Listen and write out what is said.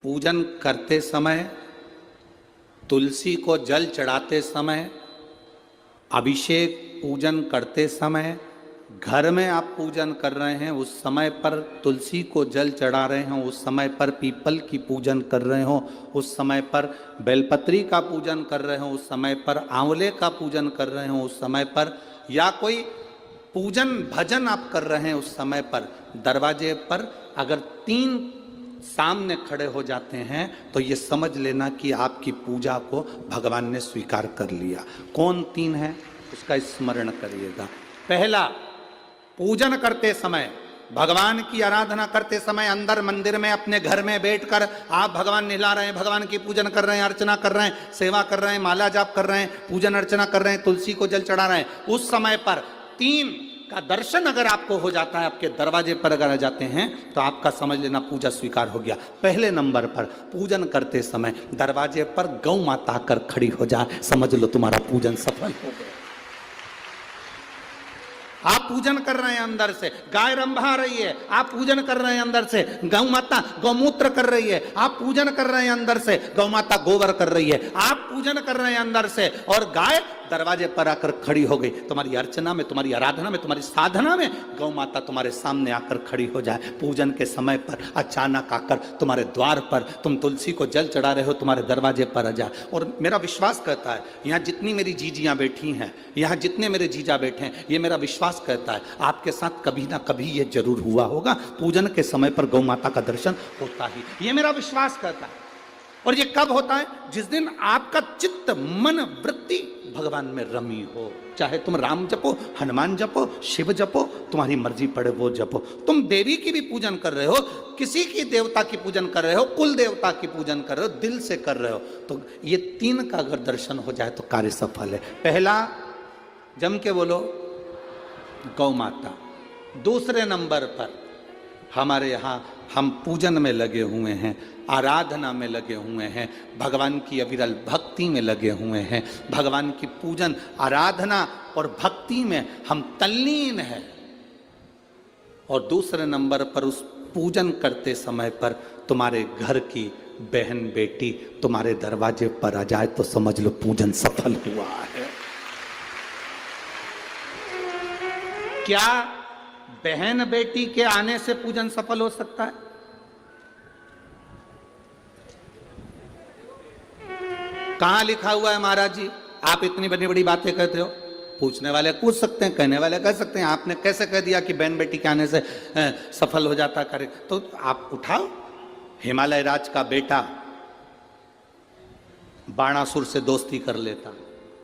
पूजन करते समय, तुलसी को जल चढ़ाते समय, अभिषेक पूजन करते समय, घर में आप पूजन कर रहे हैं उस समय पर तुलसी को जल चढ़ा रहे हो, उस समय पर पीपल की पूजन कर रहे हो, उस समय पर बेलपत्री का पूजन कर रहे हो, उस समय पर आंवले का पूजन कर रहे हो, उस समय पर या कोई पूजन भजन आप कर रहे हैं उस समय पर दरवाजे पर अगर 3 सामने खड़े हो जाते हैं तो ये समझ लेना कि आपकी पूजा को भगवान ने स्वीकार कर लिया। कौन 3 है उसका स्मरण करिएगा। पहला, पूजन करते समय, भगवान की आराधना करते समय अंदर मंदिर में अपने घर में बैठकर आप भगवान निला रहे हैं, भगवान की पूजन कर रहे हैं, अर्चना कर रहे हैं, सेवा कर रहे हैं, माला जाप कर रहे हैं, पूजन अर्चना कर रहे हैं, तुलसी को जल चढ़ा रहे हैं, उस समय पर 3 का दर्शन अगर आपको हो जाता है, आपके दरवाजे पर अगर आ जाते हैं तो आपका समझ लेना पूजा स्वीकार हो गया। पहले नंबर पर पूजन करते समय दरवाजे पर गौ माता आकर खड़ी हो जाए, समझ लो तुम्हारा पूजन सफल हो गया। आप पूजन कर रहे हैं अंदर से, गाय रंभा रही है, आप पूजन कर रहे हैं अंदर से, गौ माता गौमूत्र कर रही है, आप पूजन कर रहे हैं अंदर से, गौ माता गोबर कर रही है, आप पूजन कर रहे हैं अंदर से और गाय दरवाजे पर आकर खड़ी हो गई। तुम्हारी अर्चना में, तुम्हारी आराधना में, तुम्हारी साधना में गौ माता तुम्हारे सामने आकर खड़ी हो जाए। पूजन के समय पर अचानक आकर तुम्हारे द्वार पर, तुम तुलसी को जल चढ़ा रहे हो, तुम्हारे दरवाजे पर आ जाए। और मेरा विश्वास कहता है, यहाँ जितनी मेरी जीजियाँ बैठी हैं, यहाँ जितने मेरे जीजा बैठे हैं, ये मेरा विश्वास कहता है आपके साथ कभी ना कभी ये जरूर हुआ होगा, पूजन के समय पर गौ माता का दर्शन होता ही, ये मेरा विश्वास कहता है। और ये कब होता है? जिस दिन आपका चित्त, मन, वृत्ति भगवान में रमी हो। चाहे तुम राम जपो, हनुमान जपो, शिव जपो, तुम्हारी मर्जी पड़े वो जपो। तुम देवी की भी पूजन कर रहे हो, किसी की देवता की पूजन कर रहे हो, कुल देवता की पूजन कर रहे हो, दिल से कर रहे हो, तो ये 3 का अगर दर्शन हो जाए तो कार्य सफल है। पहला, जम के बोलो, गौ माता। दूसरे नंबर पर हमारे यहाँ हम पूजन में लगे हुए हैं, आराधना में लगे हुए हैं, भगवान की अविरल भक्ति में लगे हुए हैं, भगवान की पूजन, आराधना और भक्ति में हम तल्लीन हैं। और दूसरे नंबर पर उस पूजन करते समय पर तुम्हारे घर की बहन बेटी तुम्हारे दरवाजे पर आ जाए तो समझ लो पूजन सफल हुआ है। क्या बहन बेटी के आने से पूजन सफल हो सकता है? कहां लिखा हुआ है महाराज जी? आप इतनी बड़ी बड़ी बातें कहते हो। पूछने वाले पूछ सकते हैं, कहने वाले कह सकते हैं, आपने कैसे कह दिया कि बहन बेटी के आने से सफल हो जाता करे? तो आप उठाओ, हिमालय राज का बेटा बाणासुर से दोस्ती कर लेता,